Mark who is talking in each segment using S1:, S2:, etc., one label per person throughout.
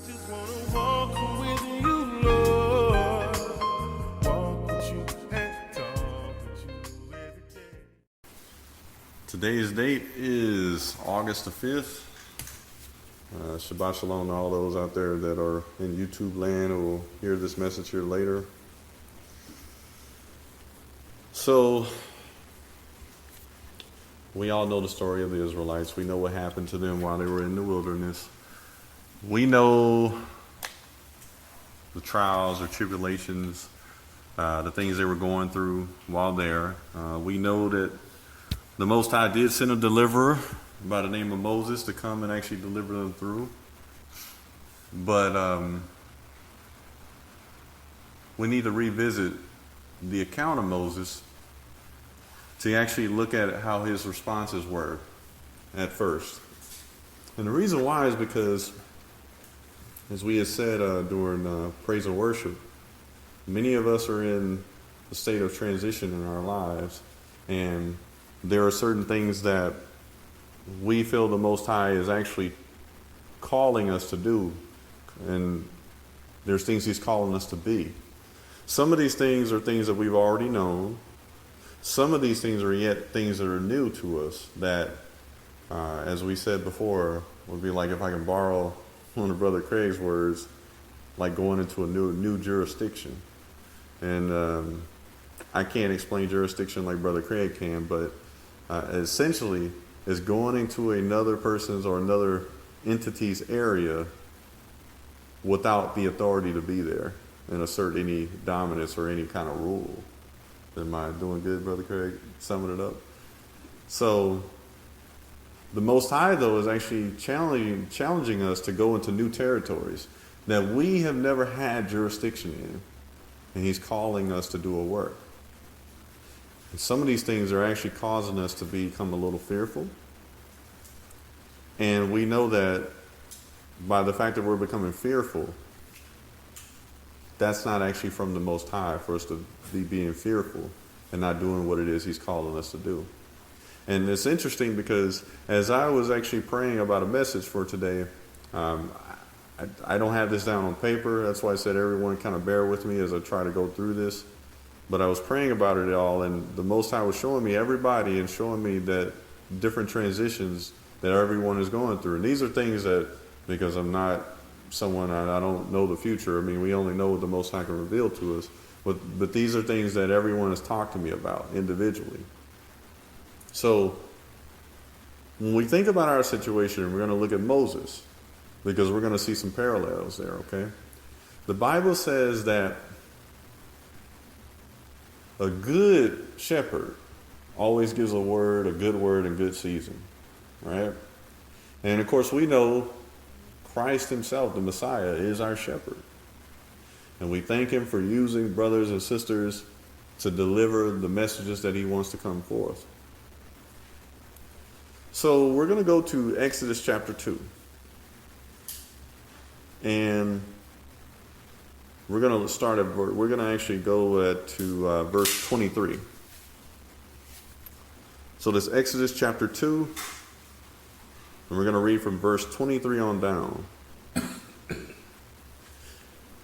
S1: just wanna walk with you, Lord. Walk with you and talk with you every day.
S2: Today's date is August the 5th. Shabbat Shalom to all those out there that are in YouTube land who will hear this message here later. So, we all know the story of the Israelites. We know what happened to them while they were in the wilderness. We know the trials or tribulations, the things they were going through while there. We know that the Most High did send a deliverer by the name of Moses to come and actually deliver them through. But we need to revisit the account of Moses to actually look at how his responses were at first. And the reason why is because, as we had said during praise and worship, many of us are in a state of transition in our lives, and there are certain things that we feel the Most High is actually calling us to do, and there's things He's calling us to be. Some of these things are things that we've already known. Some of these things are yet things that are new to us that, as we said before, would be like, if I can borrow one of Brother Craig's words, like going into a new jurisdiction. And I can't explain jurisdiction like Brother Craig can, but essentially is going into another person's or another entity's area without the authority to be there and assert any dominance or any kind of rule. Am I doing good, Brother Craig? Summing it up. So the Most High, though, is actually challenging us to go into new territories that we have never had jurisdiction in. And He's calling us to do a work. And some of these things are actually causing us to become a little fearful. And we know that by the fact that we're becoming fearful, that's not actually from the Most High for us to be being fearful and not doing what it is He's calling us to do. And it's interesting because as I was actually praying about a message for today, I don't have this down on paper. That's why I said everyone kind of bear with me as I try to go through this. But I was praying about it all, and the Most High was showing me everybody and showing me that different transitions that everyone is going through. And these are things that, because I'm not someone, I don't know the future. I mean, we only know what the Most High can reveal to us. But these are things that everyone has talked to me about individually. So when we think about our situation, we're going to look at Moses, because we're going to see some parallels there, okay? The Bible says that a good shepherd always gives a good word in good season, right? And of course we know Christ Himself, the Messiah, is our shepherd. And we thank Him for using brothers and sisters to deliver the messages that He wants to come forth. So we're going to go to Exodus chapter 2. And we're going to actually go to verse 23. So this Exodus chapter 2, and we're going to read from verse 23 on down.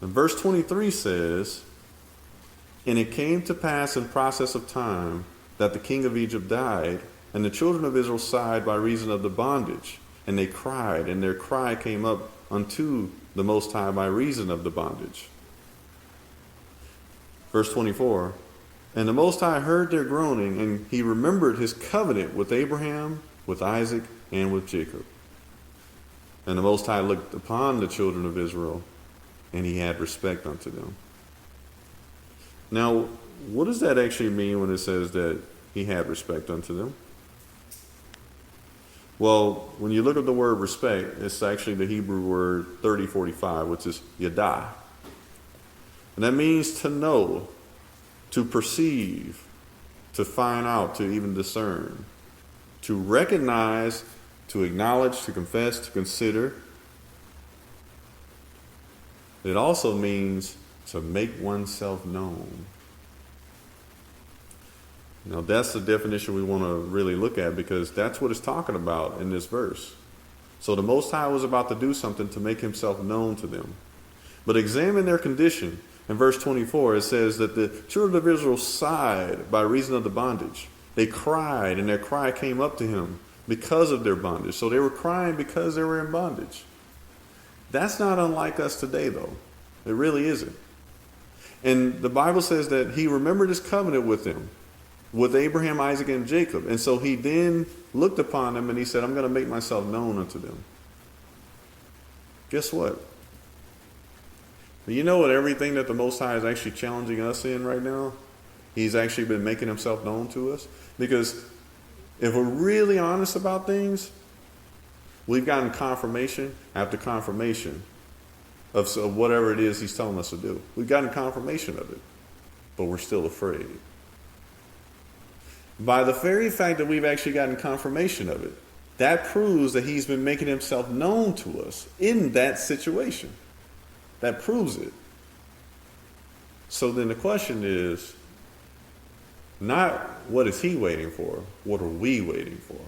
S2: And verse 23 says, "And it came to pass in process of time that the king of Egypt died, and the children of Israel sighed by reason of the bondage. And they cried, and their cry came up unto the Most High by reason of the bondage." Verse 24, "And the Most High heard their groaning, and He remembered His covenant with Abraham, with Isaac, and with Jacob. And the Most High looked upon the children of Israel, and He had respect unto them." Now, what does that actually mean when it says that He had respect unto them? Well, when you look at the word respect, it's actually the Hebrew word 3045, which is yadah. And that means to know, to perceive, to find out, to even discern, to recognize, to acknowledge, to confess, to consider. It also means to make oneself known. Now, that's the definition we want to really look at, because that's what it's talking about in this verse. So the Most High was about to do something to make himself known to them. But examine their condition. In verse 24, it says that the children of Israel sighed by reason of the bondage. They cried, and their cry came up to him because of their bondage. So they were crying because they were in bondage. That's not unlike us today, though. It really isn't. And the Bible says that he remembered his covenant with them, with Abraham, Isaac, and Jacob. And so he then looked upon them and he said, I'm going to make myself known unto them. Guess what? You know what? Everything that the Most High is actually challenging us in right now, he's actually been making himself known to us. Because if we're really honest about things, we've gotten confirmation after confirmation of whatever it is he's telling us to do. We've gotten confirmation of it, but we're still afraid. By the very fact that we've actually gotten confirmation of it, that proves that he's been making himself known to us in that situation. That proves it. So then the question is, not what is he waiting for, what are we waiting for?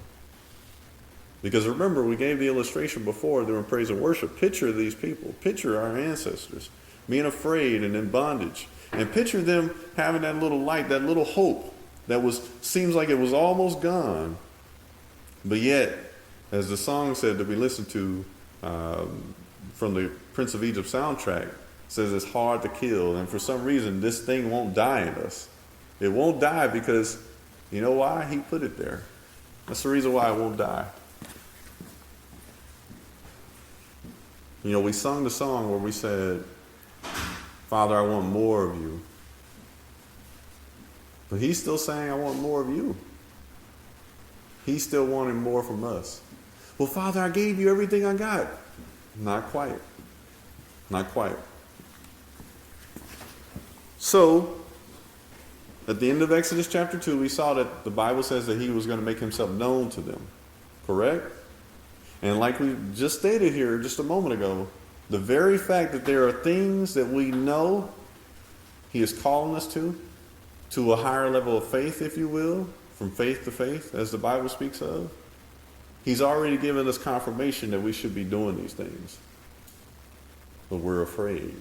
S2: Because remember, we gave the illustration before during praise and worship. Picture these people. Picture our ancestors being afraid and in bondage. And picture them having that little light, that little hope that seems like it was almost gone. But yet, as the song said that we listened to from the Prince of Egypt soundtrack, says it's hard to kill. And for some reason, this thing won't die in us. It won't die because, you know why? He put it there. That's the reason why it won't die. You know, we sung the song where we said, Father, I want more of you. But he's still saying, I want more of you. He's still wanting more from us. Well, Father, I gave you everything I got. Not quite. Not quite. So, at the end of Exodus chapter 2, we saw that the Bible says that he was going to make himself known to them. Correct? And like we just stated here just a moment ago, the very fact that there are things that we know he is calling us to a higher level of faith, if you will, from faith to faith, as the Bible speaks of, he's already given us confirmation that we should be doing these things. But we're afraid.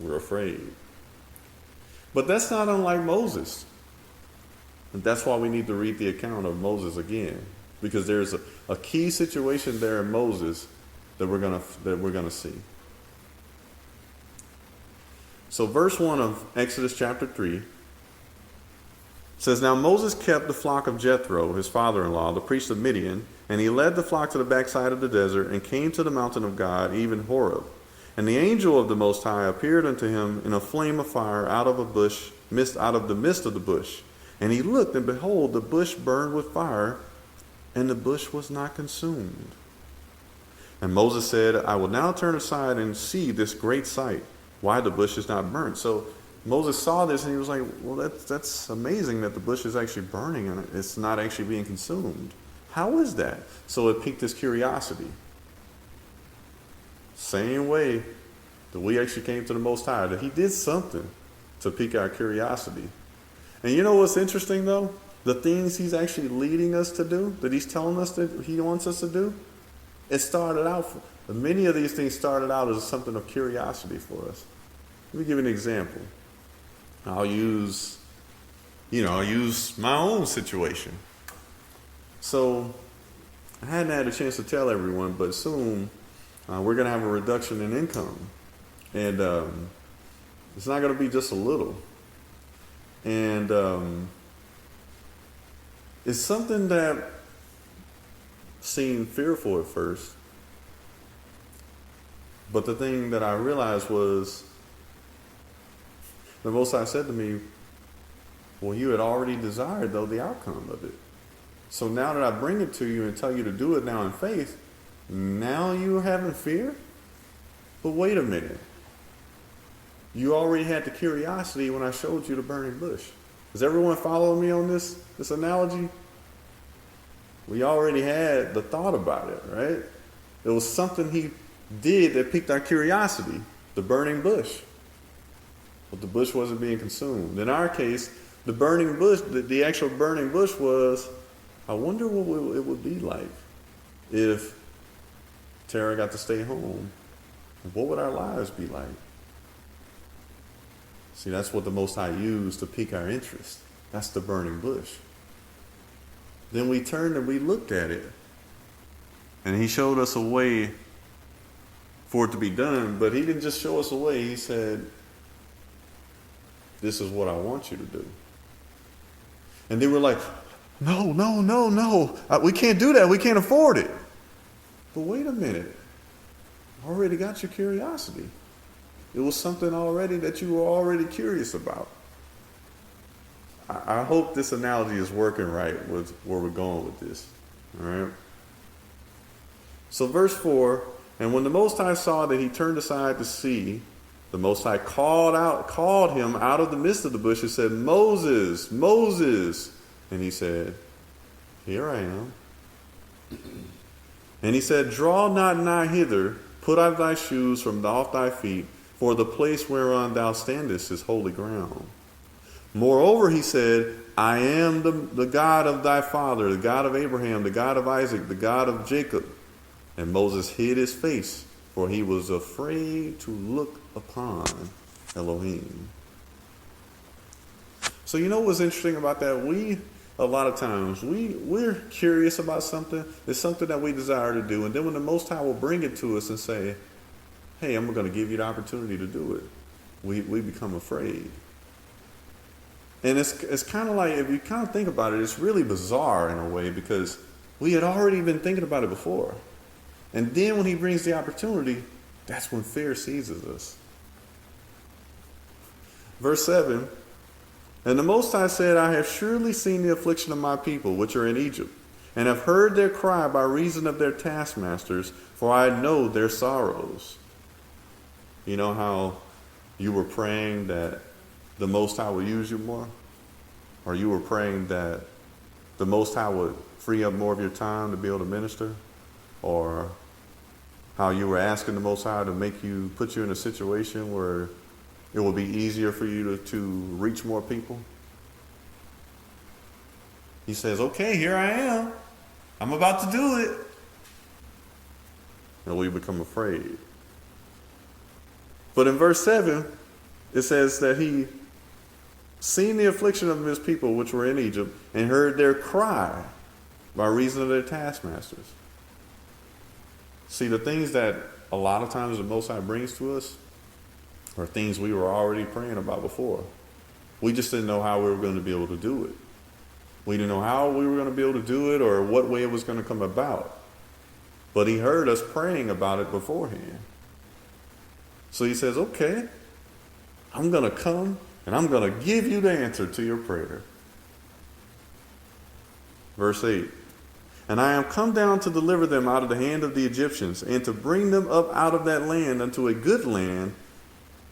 S2: We're afraid. But that's not unlike Moses. And that's why we need to read the account of Moses again. Because there's a key situation there in Moses that we're gonna see. So verse 1 of Exodus chapter 3 says, Now Moses kept the flock of Jethro, his father-in-law, the priest of Midian, and he led the flock to the backside of the desert and came to the mountain of God, even Horeb. And the angel of the Most High appeared unto him in a flame of fire out of the midst of the bush. And he looked, and behold, the bush burned with fire, and the bush was not consumed. And Moses said, I will now turn aside and see this great sight, why the bush is not burnt. So Moses saw this and he was like, well, that's amazing that the bush is actually burning and it's not actually being consumed. How is that? So it piqued his curiosity. Same way that we actually came to the Most High, that he did something to pique our curiosity. And you know what's interesting though? The things he's actually leading us to do, that he's telling us that he wants us to do, many of these things started out as something of curiosity for us. Let me give you an example. I'll use my own situation. So I hadn't had a chance to tell everyone, but soon we're going to have a reduction in income. And it's not going to be just a little. And it's something that seemed fearful at first. But the thing that I realized was, the Most High said to me, well, you had already desired, though, the outcome of it. So now that I bring it to you and tell you to do it now in faith, now you're having fear? But wait a minute. You already had the curiosity when I showed you the burning bush. Is everyone following me on this analogy? We already had the thought about it, right? It was something he did that piqued our curiosity, the burning bush. But the bush wasn't being consumed. In our case, the burning bush, the actual burning bush was, I wonder what it would be like if Tara got to stay home, what would our lives be like? See, that's what the Most High used to pique our interest. That's the burning bush. Then we turned and we looked at it. And he showed us a way for it to be done, but he didn't just show us a way. He said, this is what I want you to do. And they were like, no. We can't do that. We can't afford it. But wait a minute. I already got your curiosity. It was something already that you were already curious about. I hope this analogy is working right with where we're going with this. All right. So verse 4, and when the Most High saw that he turned aside to see, the Most High called him out of the midst of the bush and said, Moses, Moses. And he said, here I am. And he said, draw not nigh hither, put off thy shoes from off thy feet, for the place whereon thou standest is holy ground. Moreover, he said, I am the God of thy father, the God of Abraham, the God of Isaac, the God of Jacob. And Moses hid his face, for he was afraid to look upon Elohim. So you know what's interesting about that? A lot of times, we're curious about something. It's something that we desire to do. And then when the Most High will bring it to us and say, hey, I'm going to give you the opportunity to do it, we become afraid. And it's kind of like, if you kind of think about it, it's really bizarre in a way, because we had already been thinking about it before. And then when he brings the opportunity, that's when fear seizes us. Verse 7, and the Most High said, I have surely seen the affliction of my people, which are in Egypt, and have heard their cry by reason of their taskmasters, for I know their sorrows. You know how you were praying that the Most High would use you more? Or you were praying that the Most High would free up more of your time to be able to minister? Or how you were asking the Most High to put you in a situation where it will be easier for you to reach more people? He says, okay, here I am. I'm about to do it. And we become afraid. But in verse 7, it says that he seen the affliction of his people which were in Egypt, and heard their cry by reason of their taskmasters. See, the things that a lot of times the Most High brings to us are things we were already praying about before. We just didn't know how we were going to be able to do it. We didn't know how we were going to be able to do it or what way it was going to come about. But he heard us praying about it beforehand. So he says, okay, I'm going to come and I'm going to give you the answer to your prayer. Verse 8. And I am come down to deliver them out of the hand of the Egyptians, and to bring them up out of that land unto a good land,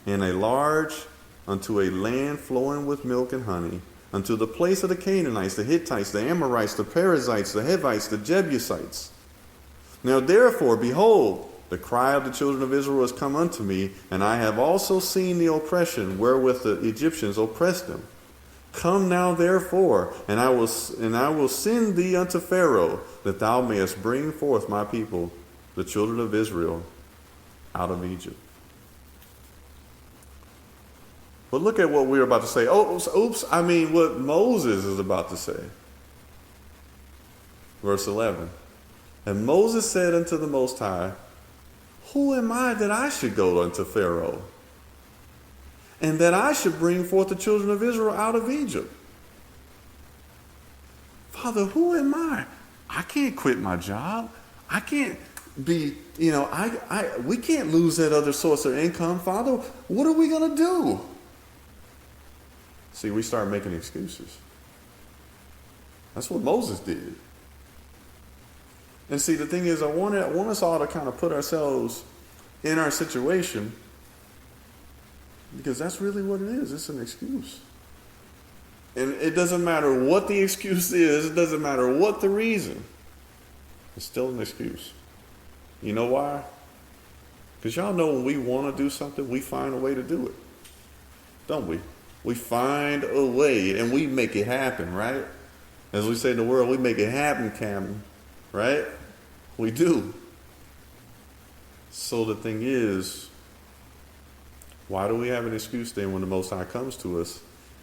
S2: and unto a land flowing with milk and honey, unto the place of the Canaanites, the Hittites, the Amorites, the Perizzites, the Hivites, the Jebusites. Now therefore, behold, the cry of the children of Israel has come unto me, and I have also seen the oppression wherewith the Egyptians oppressed them. Come now therefore, and I will send thee unto Pharaoh, that thou mayest bring forth my people, the children of Israel, out of Egypt. But look at what we're about to say. What Moses is about to say. Verse 11. And Moses said unto the Most High, who am I that I should go unto Pharaoh, and that I should bring forth the children of Israel out of Egypt? Father, who am I? I can't quit my job. I can't be, we can't lose that other source of income. Father, what are we going to do? See, we start making excuses. That's what Moses did. And see, the thing is, I want us all to kind of put ourselves in our situation, because that's really what it is. It's an excuse. And it doesn't matter what the excuse is. It doesn't matter what the reason. It's still an excuse. You know why? Because y'all know when we want to do something, we find a way to do it. Don't we? We find a way and we make it happen, right? As we say in the world, we make it happen, Cam. Right? We do. So the thing is, why do we have an excuse then when the Most High comes to us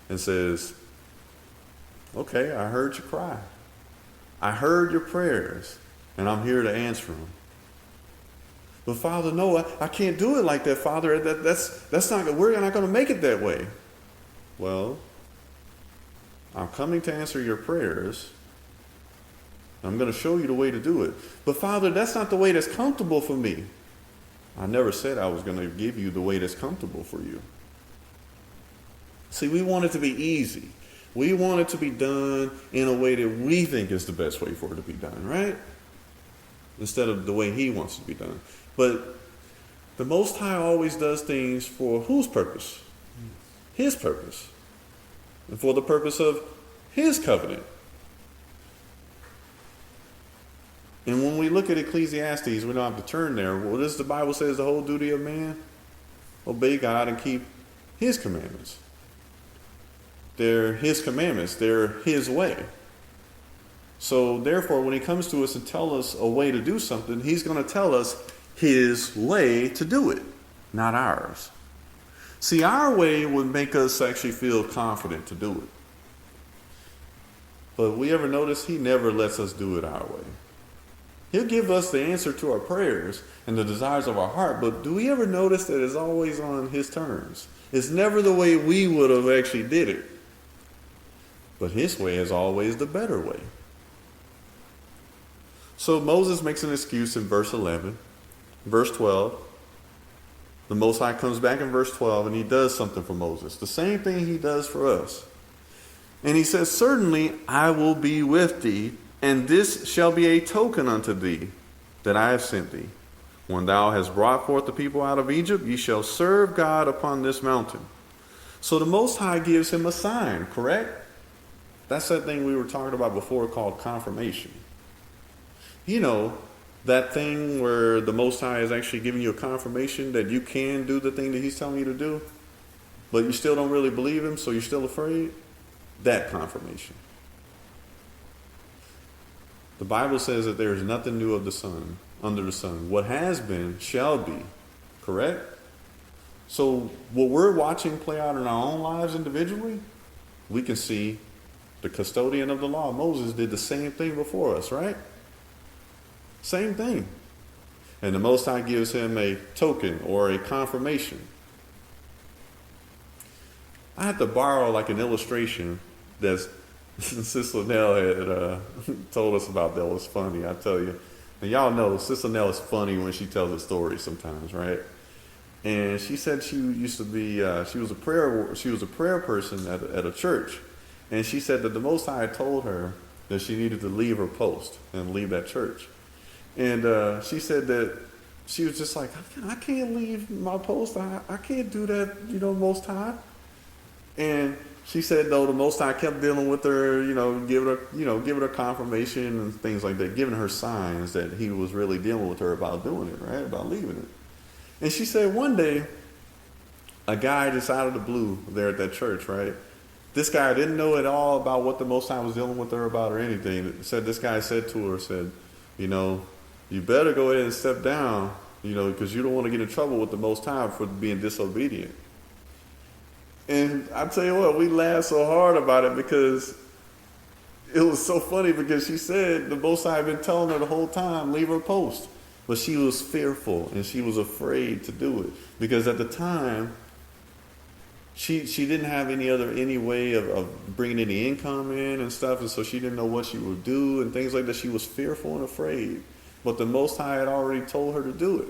S2: and says, okay, I heard you cry. I heard your prayers, and I'm here to answer them. But Father, no, I can't do it like that, Father. That's not, we're not going to make it that way. Well, I'm coming to answer your prayers. I'm going to show you the way to do it. But Father, that's not the way that's comfortable for me. I never said I was going to give you the way that's comfortable for you. See, we want it to be easy. We want it to be done in a way that we think is the best way for it to be done, right? Instead of the way he wants it to be done. But the Most High always does things for whose purpose? His purpose. And for the purpose of his covenant. And when we look at Ecclesiastes, we don't have to turn there. What does the Bible say is the whole duty of man? Obey God and keep his commandments. They're his commandments. They're his way. So therefore, when he comes to us and tells us a way to do something, he's going to tell us his way to do it, not ours. See, our way would make us actually feel confident to do it. But we ever notice he never lets us do it our way. He'll give us the answer to our prayers and the desires of our heart, but do we ever notice that it's always on his terms? It's never the way we would have actually did it. But his way is always the better way. So Moses makes an excuse in verse 11. Verse 12, the Most High comes back in verse 12 and he does something for Moses. The same thing he does for us. And he says, certainly I will be with thee, and this shall be a token unto thee that I have sent thee. When thou hast brought forth the people out of Egypt, ye shall serve God upon this mountain. So the Most High gives him a sign, correct? That's that thing we were talking about before called confirmation. You know, that thing where the Most High is actually giving you a confirmation that you can do the thing that he's telling you to do, but you still don't really believe him, so you're still afraid? That confirmation. The Bible says that there is nothing new of the sun, under the sun. What has been shall be. Correct? So what we're watching play out in our own lives individually, we can see the custodian of the law, Moses, did the same thing before us, right? Same thing. And the Most High gives him a token or a confirmation. I had to borrow like an illustration that Sister Nell had told us about that was funny, I tell you. And y'all know Sister Nell is funny when she tells a story sometimes, right? And she said she used to be she was a prayer person at a church, and she said that the Most High told her that she needed to leave her post and leave that church. And she said that she was just like, I can't leave my post. I can't do that, Most High. And she said, though, the Most High kept dealing with her, giving her confirmation and things like that, giving her signs that he was really dealing with her about doing it, right? About leaving it. And she said one day, a guy just out of the blue there at that church, right? This guy didn't know at all about what the Most High was dealing with her about or anything. This guy said to her, you better go ahead and step down, because you don't want to get in trouble with the Most High for being disobedient. And I tell you what, we laughed so hard about it because it was so funny, because she said the Most High had been telling her the whole time, leave her post. But she was fearful and she was afraid to do it, because at the time she didn't have any way of bringing any income in and stuff, and so she didn't know what she would do and things like that. She was fearful and afraid, but the Most High had already told her to do it.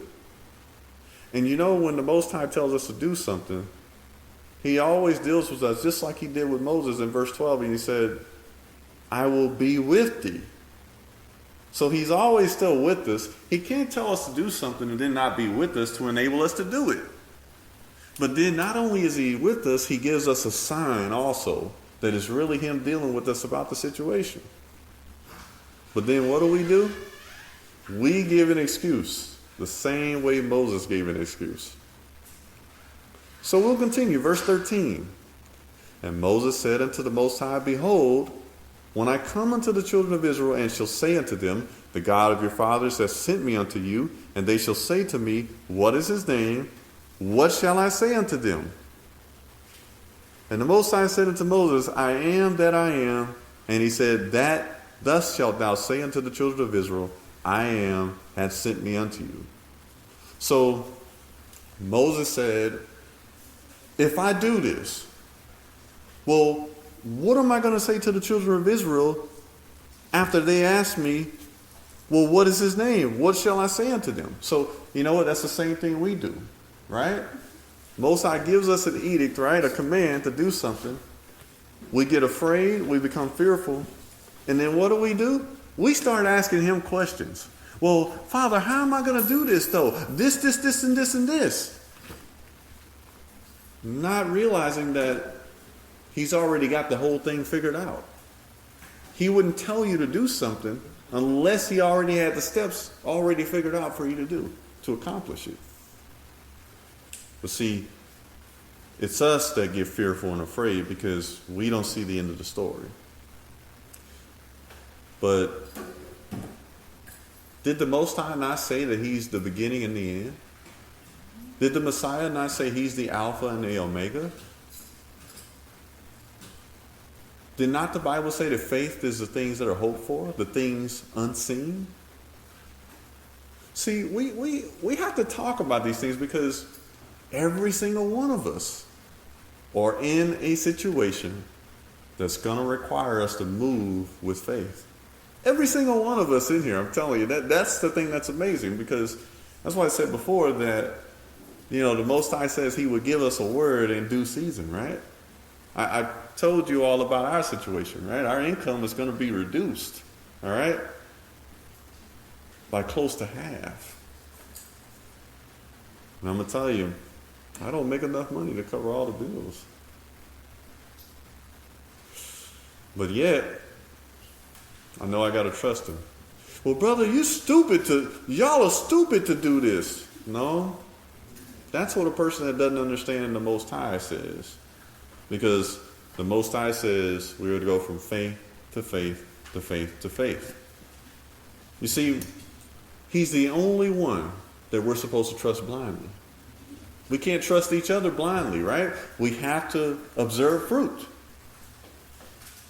S2: And when the Most High tells us to do something, he always deals with us just like he did with Moses in verse 12, and he said, I will be with thee. So he's always still with us. He can't tell us to do something and then not be with us to enable us to do it. But then not only is he with us, he gives us a sign also that is really him dealing with us about the situation. But then what do? We give an excuse the same way Moses gave an excuse. So we'll continue. Verse 13. And Moses said unto the Most High, behold, when I come unto the children of Israel and shall say unto them, the God of your fathers has sent me unto you, And they shall say to me, what is his name? What shall I say unto them? And the Most High said unto Moses, I am that I am. And he said, that thus shalt thou say unto the children of Israel, I am hath sent me unto you. So Moses said, if I do this, well, what am I going to say to the children of Israel after they ask me, well, what is his name? What shall I say unto them? So, you know what? That's the same thing we do, right? Most High gives us an edict, right? A command to do something. We get afraid. We become fearful. And then what do? We start asking him questions. Well, Father, how am I going to do this, though? This, and this, and this. Not realizing that he's already got the whole thing figured out. He wouldn't tell you to do something unless he already had the steps already figured out for you to do, to accomplish it. But see, it's us that get fearful and afraid because we don't see the end of the story. But did the Most High not say that he's the beginning and the end? Did the Messiah not say he's the Alpha and the Omega? Did not the Bible say that faith is the things that are hoped for, the things unseen? See, we have to talk about these things because every single one of us are in a situation that's going to require us to move with faith. Every single one of us in here, I'm telling you, that's the thing that's amazing, because that's why I said before that, you know, the Most High says he would give us a word in due season, right? I told you all about our situation, right? Our income is going to be reduced, all right, by close to half. And I'm going to tell you, I don't make enough money to cover all the bills. But yet, I know I got to trust him. Well, brother, y'all are stupid to do this. No, that's what a person that doesn't understand the Most High says. Because the Most High says we are to go from faith to faith to faith to faith. You see, he's the only one that we're supposed to trust blindly. We can't trust each other blindly, right? We have to observe fruit.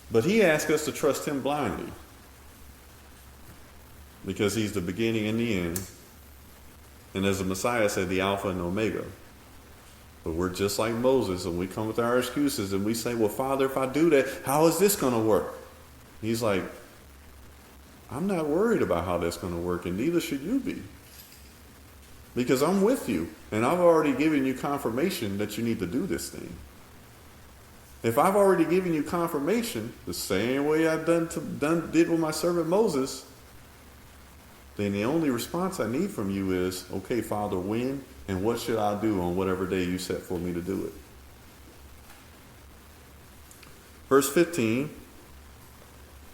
S2: But he asks us to trust him blindly. Because he's the beginning and the end. And as the Messiah said, the Alpha and Omega. But we're just like Moses, and we come with our excuses, and we say, well, Father, if I do that, how is this going to work? He's like, I'm not worried about how that's going to work, and neither should you be. Because I'm with you, and I've already given you confirmation that you need to do this thing. If I've already given you confirmation, the same way I did with my servant Moses, then the only response I need from you is, okay, Father, when and what should I do on whatever day you set for me to do it? Verse 15,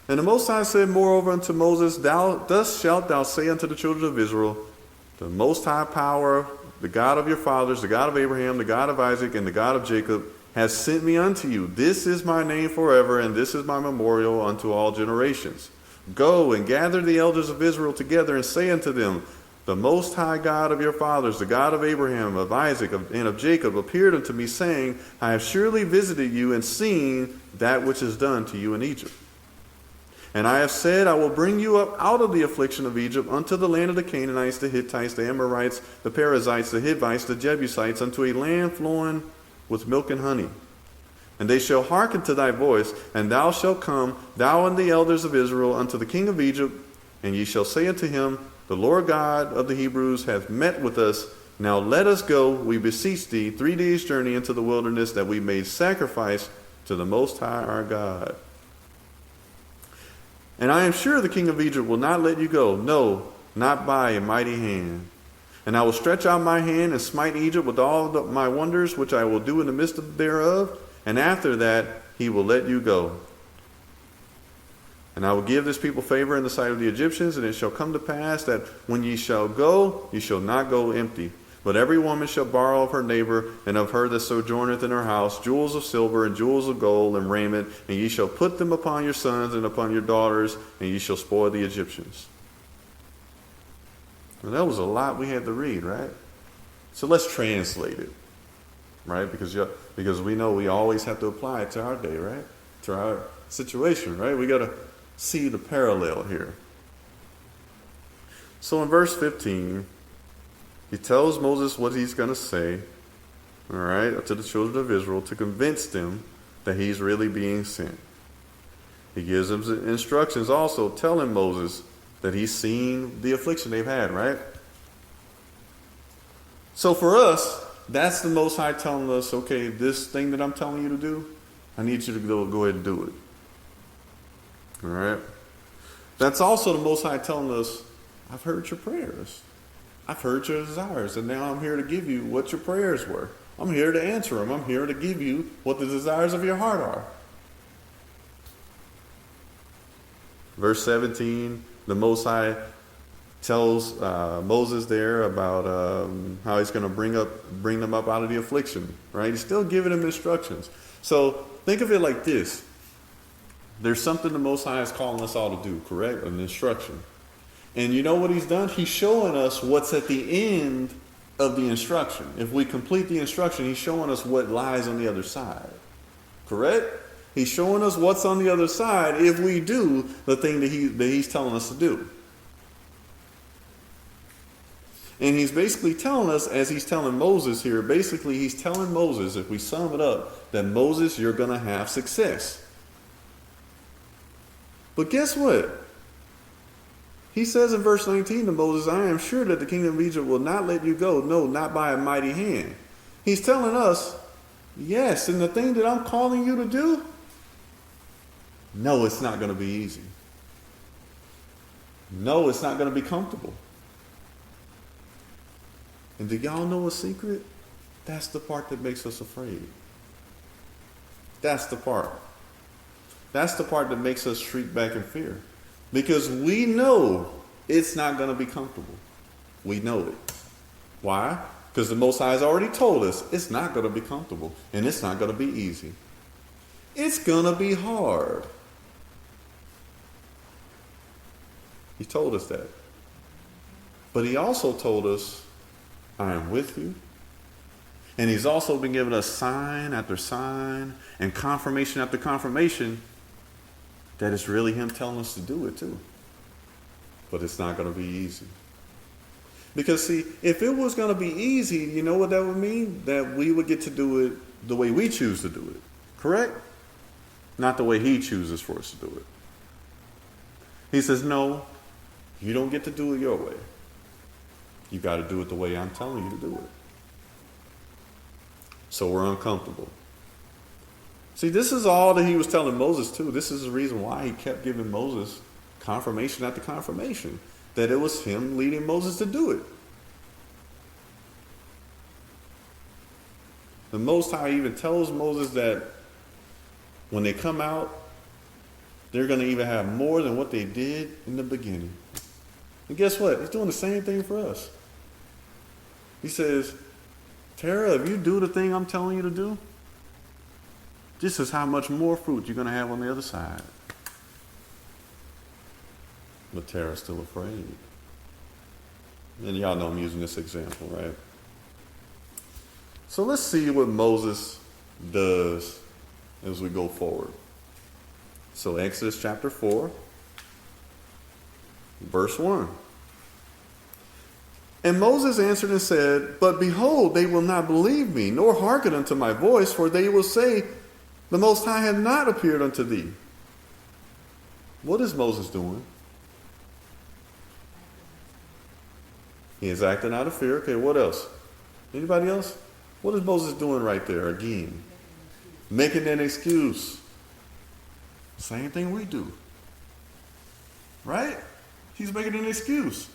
S2: and the Most High said moreover unto Moses, thus shalt thou say unto the children of Israel, the Most High power, the God of your fathers, the God of Abraham, the God of Isaac, and the God of Jacob, has sent me unto you. This is my name forever, and this is my memorial unto all generations. Go and gather the elders of Israel together and say unto them, the Most High God of your fathers, the God of Abraham, of Isaac, and of Jacob, appeared unto me, saying, I have surely visited you and seen that which is done to you in Egypt. And I have said, I will bring you up out of the affliction of Egypt unto the land of the Canaanites, the Hittites, the Amorites, the Perizzites, the Hivites, the Jebusites, unto a land flowing with milk and honey. And they shall hearken to thy voice, and thou shalt come, thou and the elders of Israel, unto the king of Egypt, and ye shall say unto him, the Lord God of the Hebrews hath met with us. Now let us go, we beseech thee, 3 days' journey into the wilderness, that we may sacrifice to the Most High our God. And I am sure the king of Egypt will not let you go, no, not by a mighty hand. And I will stretch out my hand and smite Egypt with all my wonders, which I will do in the midst thereof. And after that, he will let you go. And I will give this people favor in the sight of the Egyptians, and it shall come to pass that when ye shall go, ye shall not go empty. But every woman shall borrow of her neighbor, and of her that sojourneth in her house, jewels of silver, and jewels of gold, and raiment, and ye shall put them upon your sons and upon your daughters, and ye shall spoil the Egyptians. Well, that was a lot we had to read, right? So let's translate it, right? Because we know we always have to apply it to our day, right? To our situation, right? We got to see the parallel here. So in verse 15, he tells Moses what he's going to say, all right, to the children of Israel to convince them that he's really being sent. He gives them instructions also telling Moses that he's seen the affliction they've had, right? So for us, that's the Most High telling us, okay, this thing that I'm telling you to do, I need you to go ahead and do it. All right? That's also the Most High telling us, I've heard your prayers. I've heard your desires, and now I'm here to give you what your prayers were. I'm here to answer them. I'm here to give you what the desires of your heart are. Verse 17, the Most High tells Moses there about how he's going to bring them up out of the affliction, right? He's still giving them instructions. So think of it like this. There's something the Most High is calling us all to do, correct? An instruction. And you know what he's done? He's showing us what's at the end of the instruction. If we complete the instruction, he's showing us what lies on the other side. Correct? He's showing us what's on the other side if we do the thing that he's telling us to do. And he's basically telling us, as he's telling Moses here, basically he's telling Moses, if we sum it up, that Moses, you're going to have success. But guess what? He says in verse 19 to Moses, I am sure that the kingdom of Egypt will not let you go, no, not by a mighty hand. He's telling us, yes, and the thing that I'm calling you to do, no, it's not going to be easy. No, it's not going to be comfortable. And do y'all know a secret? That's the part that makes us afraid. That's the part. That's the part that makes us shrink back in fear. Because we know it's not going to be comfortable. We know it. Why? Because the Most High has already told us it's not going to be comfortable. And it's not going to be easy. It's going to be hard. He told us that. But he also told us, I am with you. And he's also been giving us sign after sign and confirmation after confirmation that it's really him telling us to do it too. But it's not going to be easy. Because see, if it was going to be easy, you know what that would mean? That we would get to do it the way we choose to do it. Correct? Not the way he chooses for us to do it. He says, no, you don't get to do it your way. You got to do it the way I'm telling you to do it. So we're uncomfortable. See, this is all that he was telling Moses too. This is the reason why he kept giving Moses confirmation after confirmation. That it was him leading Moses to do it. The Most High even tells Moses that when they come out, they're going to even have more than what they did in the beginning. And guess what? He's doing the same thing for us. He says, Tara, if you do the thing I'm telling you to do, this is how much more fruit you're going to have on the other side. But Tara's still afraid. And y'all know I'm using this example, right? So let's see what Moses does as we go forward. So Exodus chapter 4, verse 1. And Moses answered and said, but behold, they will not believe me, nor hearken unto my voice, for they will say, the Most High hath not appeared unto thee. What is Moses doing? He is acting out of fear. Okay, what else? Anybody else? What is Moses doing right there again? Making an excuse. Same thing we do. Right? He's making an excuse.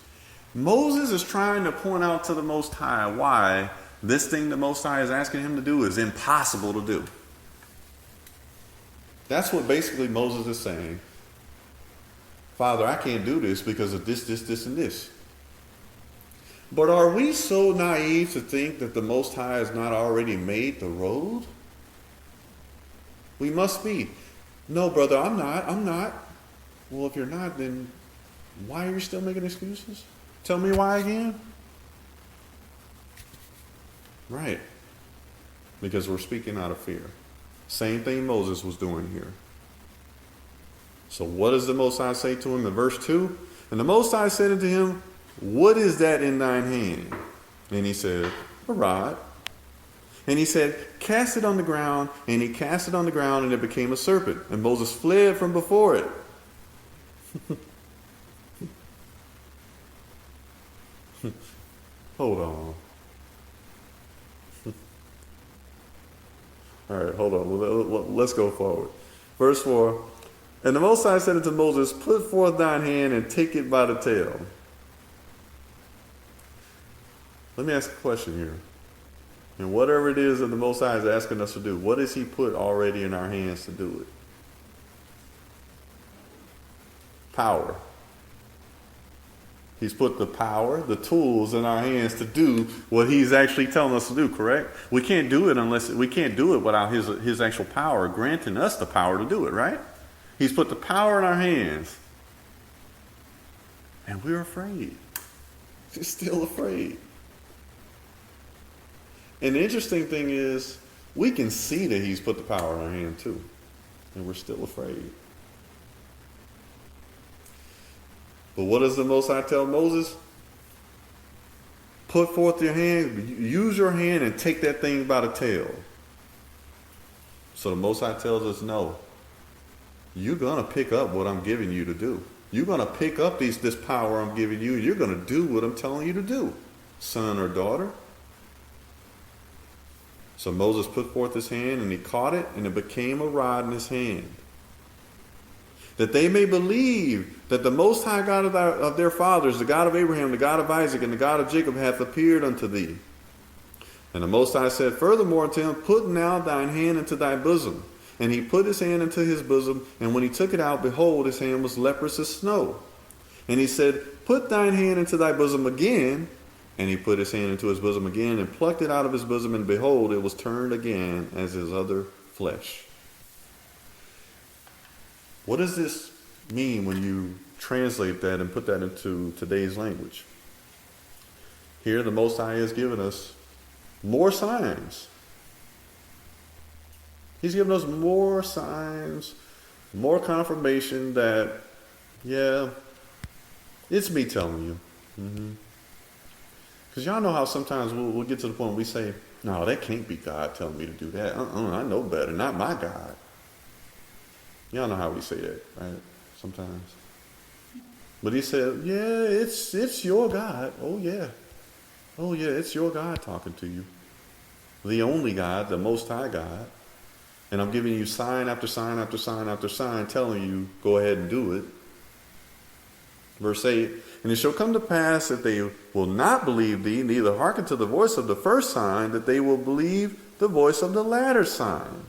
S2: Moses is trying to point out to the Most High why this thing the Most High is asking him to do is impossible to do. That's what basically Moses is saying. Father, I can't do this because of this, and this. But are we so naive to think that the Most High has not already made the road? We must be. No, brother, I'm not. Well, if you're not, then why are you still making excuses? Tell me why again? Right. Because we're speaking out of fear. Same thing Moses was doing here. So what does the Most High say to him in verse 2? And the Most High said unto him, what is that in thine hand? And he said, a rod. And he said, cast it on the ground. And he cast it on the ground, and it became a serpent. And Moses fled from before it. Hold on. All right, hold on. Let's go forward. Verse 4. And the Most High said unto Moses, put forth thine hand and take it by the tail. Let me ask a question here. And whatever it is that the Most High is asking us to do, what has he put already in our hands to do it? Power. He's put the power, the tools in our hands to do what he's actually telling us to do, correct? We can't do it without his actual power granting us the power to do it, right? He's put the power in our hands. And we're afraid. We're still afraid. And the interesting thing is, we can see that he's put the power in our hand too. And we're still afraid. But what does the Most High tell Moses? Put forth your hand, use your hand and take that thing by the tail. So the Most High tells us, no, you're going to pick up what I'm giving you to do. You're going to pick up this power I'm giving you. You're going to do what I'm telling you to do, son or daughter. So Moses put forth his hand and he caught it, and it became a rod in his hand. That they may believe that the Most High God of their fathers, the God of Abraham, the God of Isaac, and the God of Jacob hath appeared unto thee. And the Most High said furthermore unto him, put now thine hand into thy bosom. And he put his hand into his bosom, and when he took it out, behold, his hand was leprous as snow. And he said, put thine hand into thy bosom again. And he put his hand into his bosom again, and plucked it out of his bosom, and behold, it was turned again as his other flesh. What does this mean when you translate that and put that into today's language? Here, the Most High has given us more signs. He's given us more signs, more confirmation that, yeah, it's me telling you. Because y'all know how sometimes we'll get to the point where we say, no, that can't be God telling me to do that. I know better, not my God. Y'all know how we say that, right? Sometimes. But he said, yeah, it's your God. Oh, yeah, it's your God talking to you. The only God, the Most High God. And I'm giving you sign after sign after sign after sign, telling you, go ahead and do it. Verse 8, and it shall come to pass that they will not believe thee, neither hearken to the voice of the first sign, that they will believe the voice of the latter sign.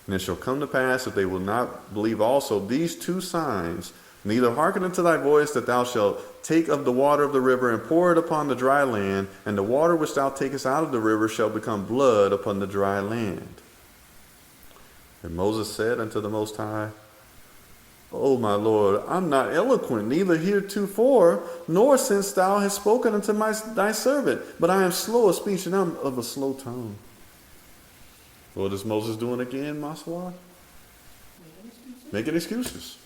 S2: And it shall come to pass that they will not believe also these two signs, neither hearken unto thy voice, that thou shalt take of the water of the river and pour it upon the dry land, and the water which thou takest out of the river shall become blood upon the dry land. And Moses said unto the Most High, O my Lord, I'm not eloquent, neither heretofore, nor since thou hast spoken unto thy servant, but I am slow of speech, and I'm of a slow tongue. What is Moses doing again, Maswa? Making excuses.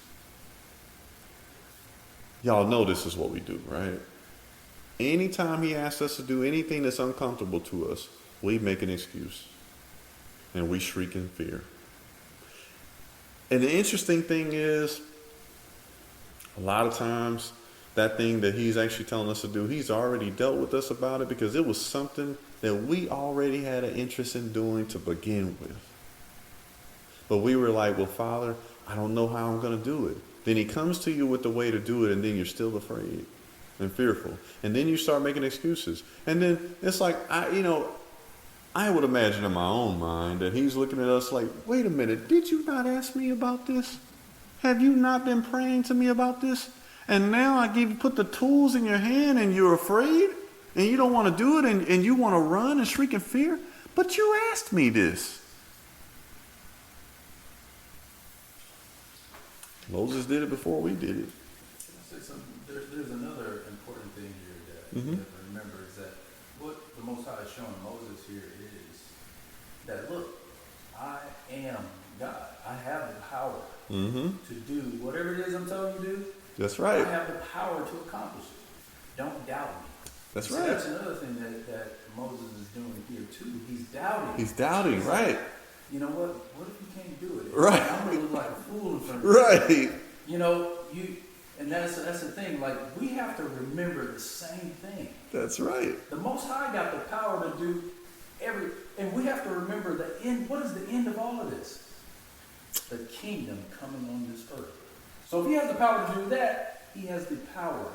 S2: Y'all know this is what we do, right? Anytime he asks us to do anything that's uncomfortable to us, we make an excuse. And we shriek in fear. And the interesting thing is, a lot of times, that thing that he's actually telling us to do, he's already dealt with us about it, because it was something that we already had an interest in doing to begin with. But we were like, well, Father, I don't know how I'm going to do it. Then he comes to you with the way to do it, and then you're still afraid and fearful. And then you start making excuses. And then it's like, I would imagine in my own mind that he's looking at us like, wait a minute, did you not ask me about this? Have you not been praying to me about this? And now I put the tools in your hand and you're afraid and you don't want to do it and you want to run and shriek in fear? But you asked me this. Moses did it before we did it.
S3: There's another important you have to remember is that what the Most High is showing Moses here is that, look, I am God. I have the power to do whatever it is I'm telling you to do.
S2: That's right.
S3: I have the power to accomplish it. Don't doubt me.
S2: That's
S3: See,
S2: right.
S3: that's another thing that Moses is doing here too. He's doubting.
S2: He's doubting, right?
S3: You know what? What if you can't do it?
S2: Right.
S3: I'm gonna look like a fool in front of you.
S2: Right.
S3: You know, and that's the thing. Like, we have to remember the same thing.
S2: That's right.
S3: The Most High got the power to do and we have to remember the end. What is the end of all of this? The kingdom coming on this earth. So if he has the power to do that, he has the power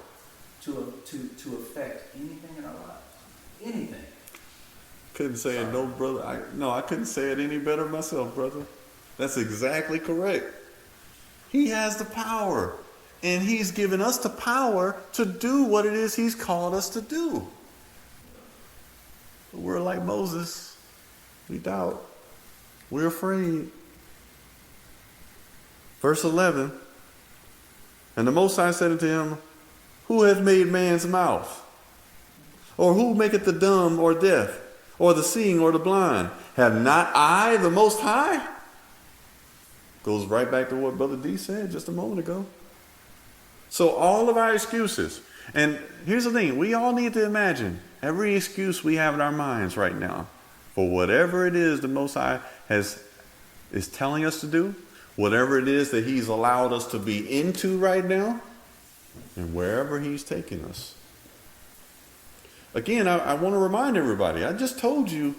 S3: to affect anything in our lives. Anything.
S2: Couldn't say it, no, brother. I couldn't say it any better myself, brother. That's exactly correct. He has the power, and he's given us the power to do what it is he's called us to do. But we're like Moses. We doubt. We're afraid. Verse 11. And the Most High said unto him, Who hath made man's mouth? Or who maketh the dumb or deaf, or the seeing or the blind? Have not I the Most High? Goes right back to what Brother D said just a moment ago. So all of our excuses, and here's the thing, we all need to imagine every excuse we have in our minds right now for whatever it is the Most High is telling us to do, whatever it is that he's allowed us to be into right now, and wherever he's taking us. Again, I want to remind everybody, I just told you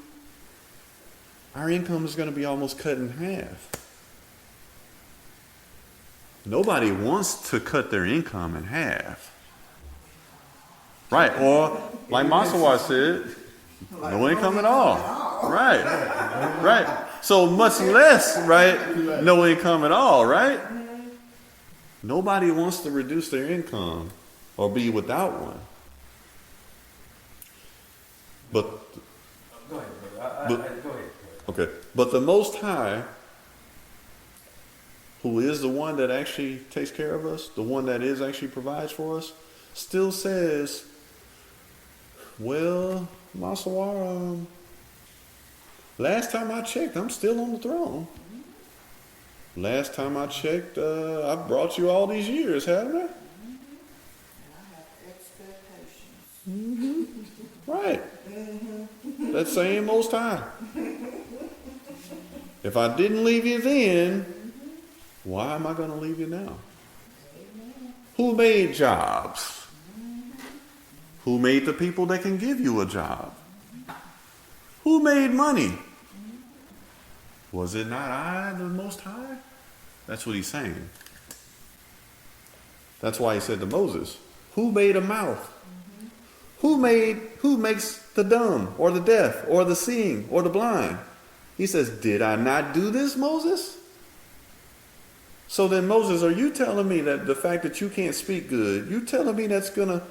S2: our income is going to be almost cut in half. Nobody wants to cut their income in half. Right, or like Masawa said, no income at all. Right, right. So much less, right, no income at all, right? Nobody wants to reduce their income or be without one. But
S3: Go ahead, brother. Go ahead.
S2: okay, but the Most High, who is the one that actually takes care of us, the one that is actually provides for us, still says, well, Masawara, last time I checked, I'm still on the throne. Last time I checked, I brought you all these years, haven't I?
S4: And I have expectations.
S2: Right. That same Most High. If I didn't leave you then, why am I going to leave you now? Who made jobs? Who made the people that can give you a job? Who made money? Was it not I, the Most High? That's what he's saying. That's why he said to Moses, who made a mouth? Who makes the dumb or the deaf or the seeing or the blind? He says, did I not do this, Moses? So then, Moses, are you telling me that the fact that you can't speak good, you telling me that's gonna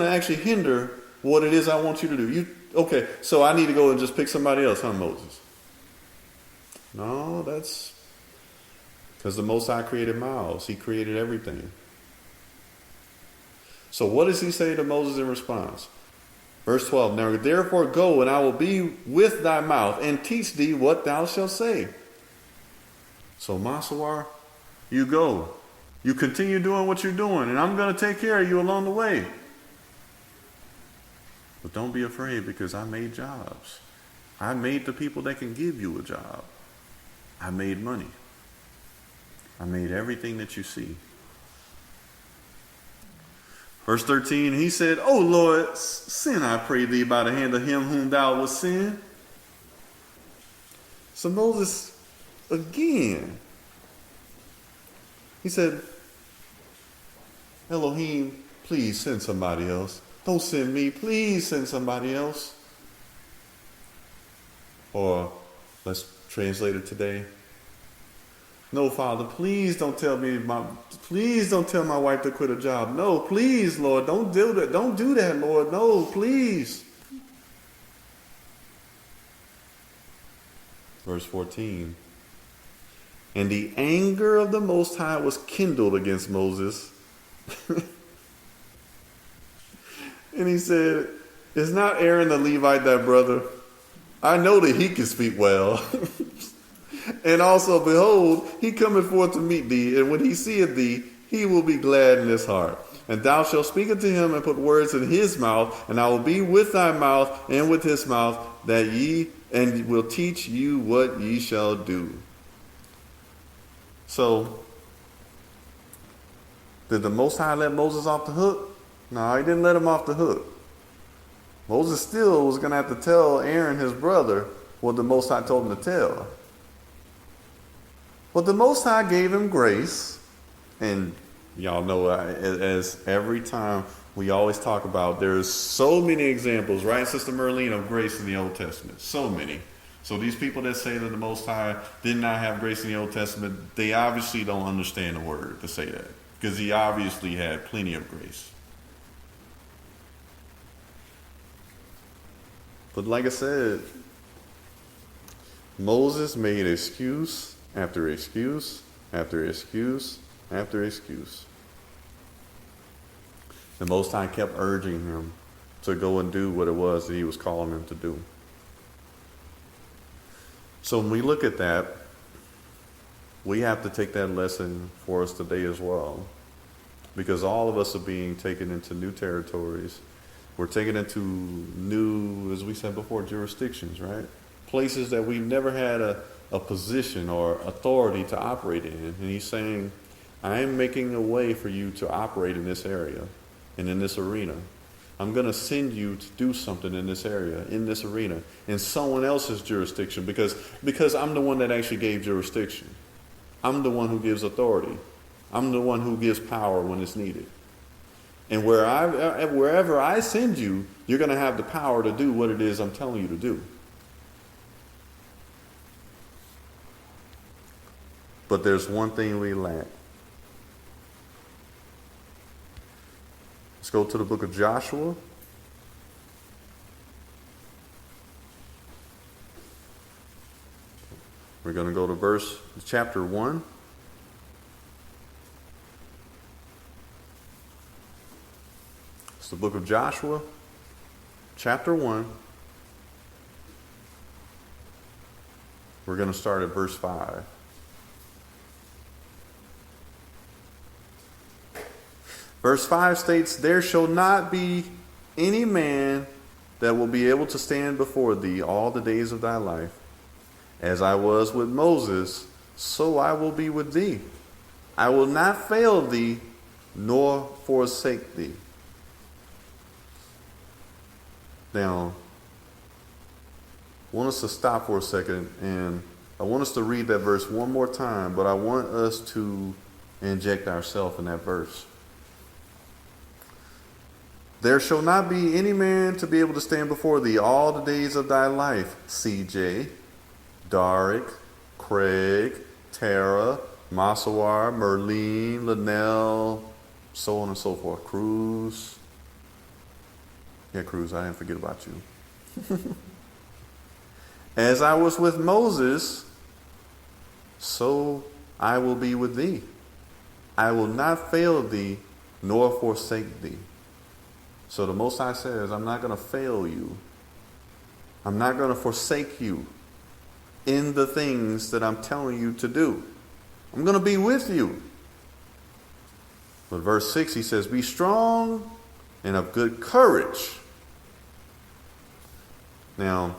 S2: actually hinder what it is I want you to do? Okay, so I need to go and just pick somebody else, huh, Moses? No, that's because the Most High created mouths. He created everything. So what does he say to Moses in response? Verse 12, now therefore go, and I will be with thy mouth, and teach thee what thou shalt say. So Masawar, you go. You continue doing what you're doing, and I'm going to take care of you along the way. But don't be afraid, because I made jobs. I made the people that can give you a job. I made money. I made everything that you see. Verse 13, he said, O Lord, sin, I pray thee, by the hand of him whom thou wast sin. So Moses, again, he said, Elohim, please send somebody else. Don't send me. Please send somebody else. Or let's translate it today. No, Father, please don't tell my wife to quit a job. No, please, Lord, don't do that. Don't do that, Lord. No, please. Verse 14. And the anger of the Most High was kindled against Moses. And he said, is not Aaron the Levite thy brother? I know that he can speak well. And also, behold, he cometh forth to meet thee, and when he seeth thee, he will be glad in his heart. And thou shalt speak unto him and put words in his mouth, and I will be with thy mouth and with his mouth, that ye and will teach you what ye shall do. So, did the Most High let Moses off the hook? No, he didn't let him off the hook. Moses still was going to have to tell Aaron, his brother, what the Most High told him to tell. But the Most High gave him grace, and y'all know, as every time we always talk about, there's so many examples, right, Sister Merlene, of grace in the Old Testament. So many. So these people that say that the Most High did not have grace in the Old Testament, they obviously don't understand the word to say that, because he obviously had plenty of grace. But like I said, Moses made excuse after excuse after excuse after excuse. The Most High kept urging him to go and do what it was that he was calling him to do. So when we look at that, we have to take that lesson for us today as well. Because all of us are being taken into new territories. We're taken into new, as we said before, jurisdictions, right? Places that we've never had a position or authority to operate in. And he's saying, I am making a way for you to operate in this area and in this arena. I'm going to send you to do something in this area, in this arena, in someone else's jurisdiction, because I'm the one that actually gave jurisdiction. I'm the one who gives authority. I'm the one who gives power when it's needed. And wherever I send you, you're going to have the power to do what it is I'm telling you to do. But there's one thing we lack. Let's go to the book of Joshua. We're going to go to chapter 1. It's the book of Joshua, chapter 1. We're going to start at verse 5. Verse 5 states, there shall not be any man that will be able to stand before thee all the days of thy life. As I was with Moses, so I will be with thee. I will not fail thee, nor forsake thee. Now, I want us to stop for a second, and I want us to read that verse one more time, but I want us to inject ourselves in that verse. There shall not be any man to be able to stand before thee all the days of thy life. CJ, Darik, Craig, Tara, Masawar, Merlene, Linnell, so on and so forth. Cruz. Yeah, Cruz, I didn't forget about you. As I was with Moses, so I will be with thee. I will not fail thee, nor forsake thee. So the Most High says, I'm not going to fail you. I'm not going to forsake you in the things that I'm telling you to do. I'm going to be with you. But verse 6, he says, be strong and of good courage. Now,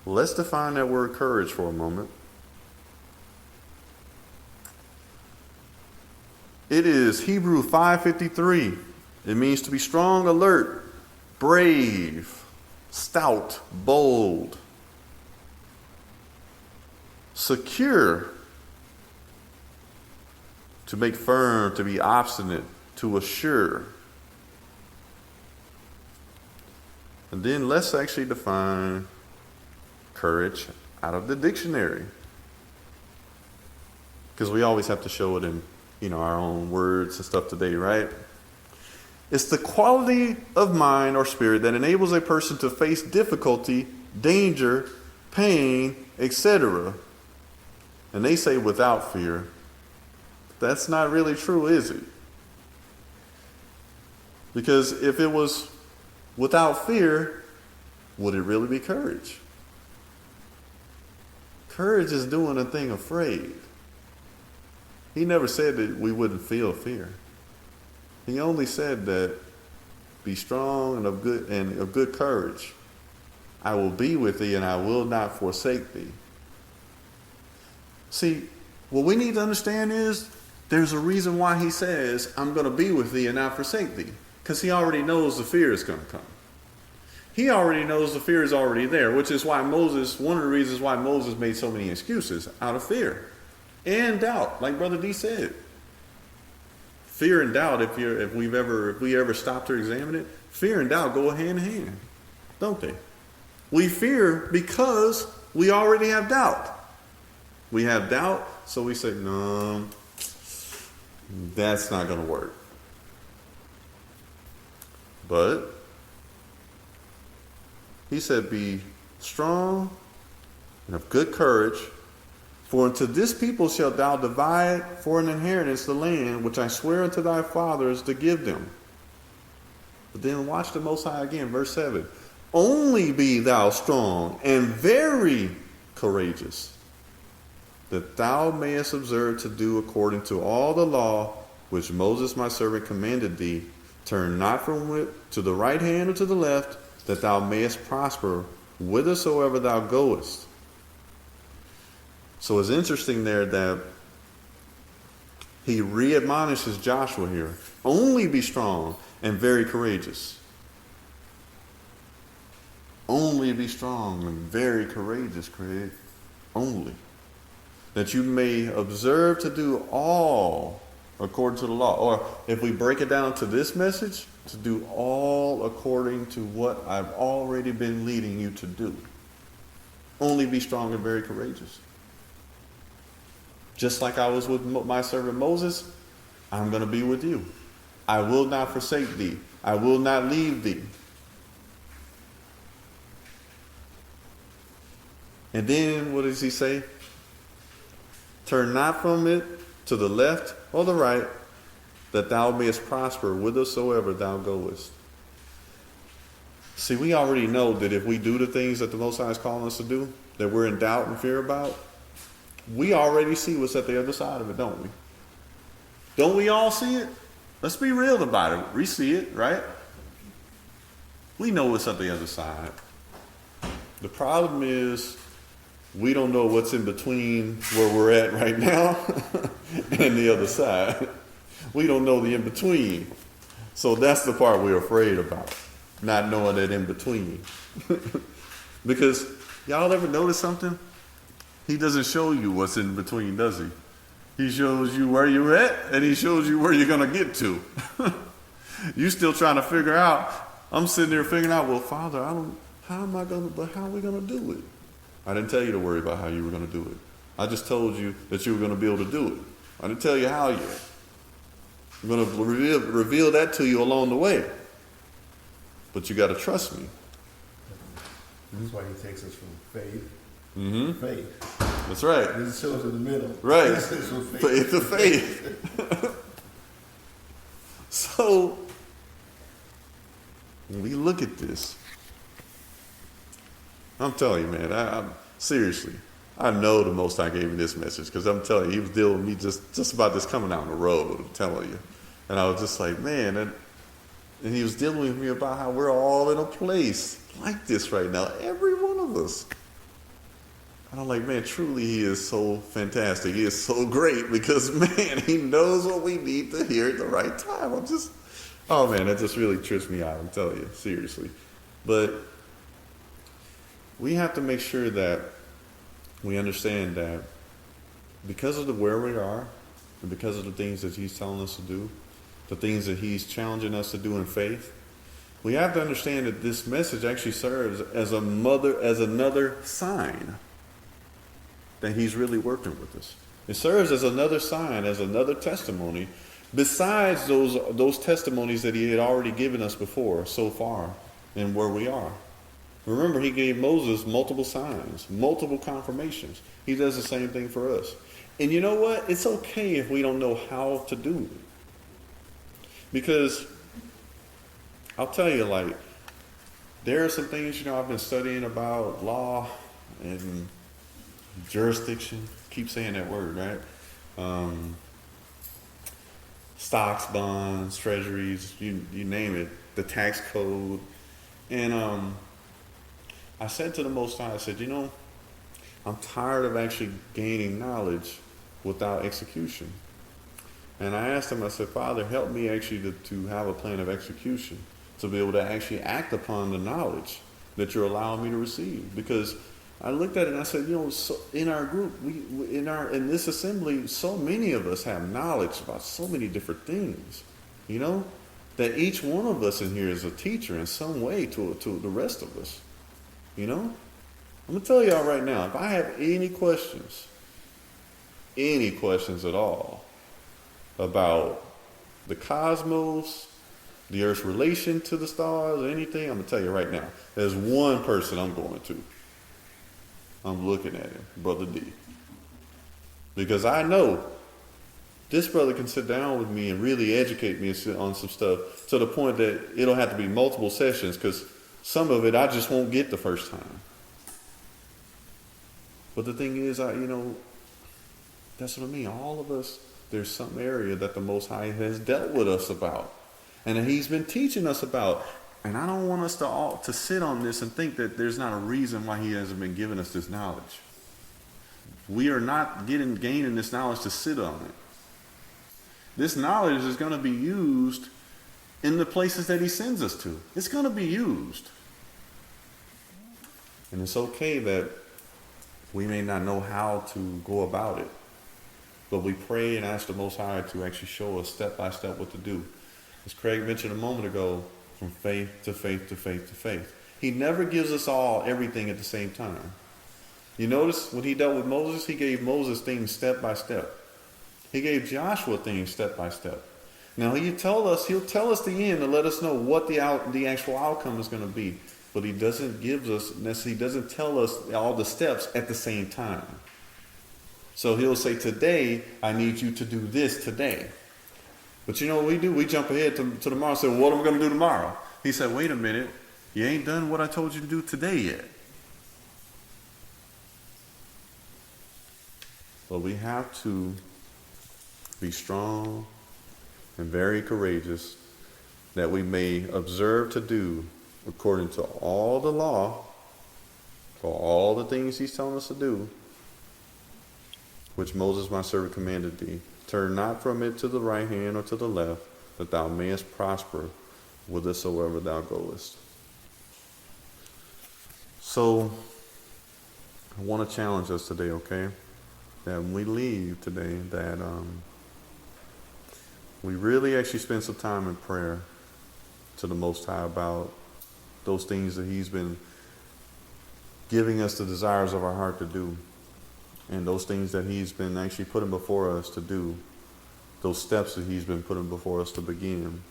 S2: let's define that word courage for a moment. It is Hebrew 5:53. It means to be strong, alert, brave, stout, bold, secure, to make firm, to be obstinate, to assure. And then let's actually define courage out of the dictionary. Because we always have to show it in, our own words and stuff today, right? It's the quality of mind or spirit that enables a person to face difficulty, danger, pain, etc. And they say without fear. That's not really true, is it? Because if it was without fear, would it really be courage? Courage is doing a thing afraid. He never said that we wouldn't feel fear. He only said that be strong and of good courage. I will be with thee and I will not forsake thee. See, what we need to understand is there's a reason why he says, I'm going to be with thee and not forsake thee. Because he already knows the fear is going to come. He already knows the fear is already there, which is why Moses, one of the reasons why Moses made so many excuses, out of fear and doubt, like Brother D said. Fear and doubt, if we ever stop to examine it, fear and doubt go hand in hand, don't they? We fear because we already have doubt. We have doubt, so we say, no, that's not going to work. But he said, be strong and of good courage, for unto this people shalt thou divide for an inheritance the land which I swear unto thy fathers to give them. But then watch the Most High again, verse 7. Only be thou strong and very courageous, that thou mayest observe to do according to all the law which Moses my servant commanded thee. Turn not from it to the right hand or to the left, that thou mayest prosper whithersoever thou goest. So it's interesting there that he re-admonishes Joshua here. Only be strong and very courageous. Only be strong and very courageous, Craig. Only. That you may observe to do all according to the law. Or if we break it down to this message, to do all according to what I've already been leading you to do. Only be strong and very courageous. Just like I was with my servant Moses, I'm going to be with you. I will not forsake thee. I will not leave thee. And then what does he say? Turn not from it to the left or the right, that thou mayest prosper whithersoever thou goest. See, we already know that if we do the things that the Most High is calling us to do, that we're in doubt and fear about, we already see what's at the other side of it, don't we? Don't we all see it? Let's be real about it. We see it, right? We know what's at the other side. The problem is we don't know what's in between where we're at right now and the other side. We don't know the in-between. So that's the part we're afraid about, not knowing that in-between. Because y'all ever notice something? He doesn't show you what's in between, does he? He shows you where you're at, and he shows you where you're going to get to. You still trying to figure out. I'm sitting there figuring out, well, Father, how are we going to do it? I didn't tell you to worry about how you were going to do it. I just told you that you were going to be able to do it. I didn't tell you how yet. I'm going to reveal that to you along the way. But you got to trust me.
S5: This is why he takes us from faith
S2: Mm-hmm.
S5: to faith.
S2: That's right.
S5: This shows in the middle.
S2: Right.
S5: This is from
S2: Faith to faith. So, when we look at this, I'm telling you, man, I'm seriously, I know the Most High gave me this message, because I'm telling you, he was dealing with me just about this coming out on the road, I'm telling you. And I was just like, man, and he was dealing with me about how we're all in a place like this right now, every one of us. And I'm like, man, truly he is so fantastic. He is so great, because, man, he knows what we need to hear at the right time. Oh, man, that just really trips me out, I'm telling you, seriously. But we have to make sure that we understand that because of where we are, and because of the things that he's telling us to do, the things that he's challenging us to do in faith, we have to understand that this message actually serves as another sign that he's really working with us. It serves as another sign, as another testimony, besides those testimonies that he had already given us before so far and where we are. Remember, he gave Moses multiple signs, multiple confirmations. He does the same thing for us. And you know what? It's okay if we don't know how to do it. Because I'll tell you, like, there are some things, I've been studying about law and jurisdiction. Keep saying that word, right? Stocks, bonds, treasuries, you name it, the tax code. And I said to the Most High, I said, I'm tired of actually gaining knowledge without execution. And I asked him, I said, Father, help me actually to have a plan of execution, to be able to actually act upon the knowledge that you're allowing me to receive. Because I looked at it and I said, so in our group, in this assembly, so many of us have knowledge about so many different things, that each one of us in here is a teacher in some way to the rest of us, I'm going to tell y'all right now, if I have any questions at all about the cosmos, the Earth's relation to the stars, or anything, I'm going to tell you right now, there's one person I'm going to. I'm looking at him, Brother D. Because I know this brother can sit down with me and really educate me on some stuff to the point that it'll have to be multiple sessions, because some of it I just won't get the first time. But the thing is, that's what I mean. All of us, there's some area that the Most High has dealt with us about, and that He's been teaching us about. And I don't want us to sit on this and think that there's not a reason why He hasn't been giving us this knowledge. We are not gaining this knowledge to sit on it. This knowledge is going to be used in the places that He sends us to. It's going to be used. And it's okay that we may not know how to go about it, but we pray and ask the Most High to actually show us step by step what to do. As Craig mentioned a moment ago, from faith to faith to faith to faith. He never gives us all everything at the same time. You notice when He dealt with Moses, He gave Moses things step by step. He gave Joshua things step by step. Now He'll tell us the end to let us know what the actual outcome is going to be. But He doesn't tell us all the steps at the same time. So He'll say, today, I need you to do this today. But what we do? We jump ahead to tomorrow and say, well, what am I going to do tomorrow? He said, wait a minute. You ain't done what I told you to do today yet. But we have to be strong and very courageous, that we may observe to do according to all the law, for all the things He's telling us to do, which Moses my servant commanded thee. Turn not from it to the right hand or to the left, that thou mayest prosper whithersoever thou goest. So, I want to challenge us today, okay? That when we leave today, that we really actually spend some time in prayer to the Most High about those things that He's been giving us the desires of our heart to do. And those things that He's been actually putting before us to do, those steps that He's been putting before us to begin.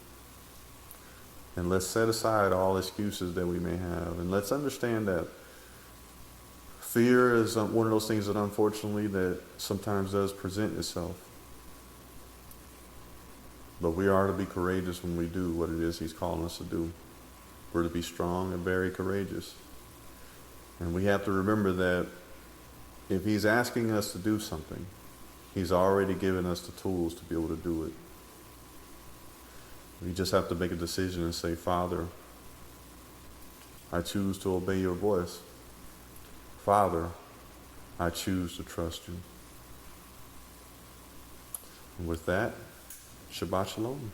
S2: And let's set aside all excuses that we may have. And let's understand that fear is one of those things that unfortunately that sometimes does present itself. But we are to be courageous when we do what it is He's calling us to do. We're to be strong and very courageous. And we have to remember that if He's asking us to do something, He's already given us the tools to be able to do it. We just have to make a decision and say, Father, I choose to obey your voice. Father, I choose to trust you. And with that, Shabbat Shalom.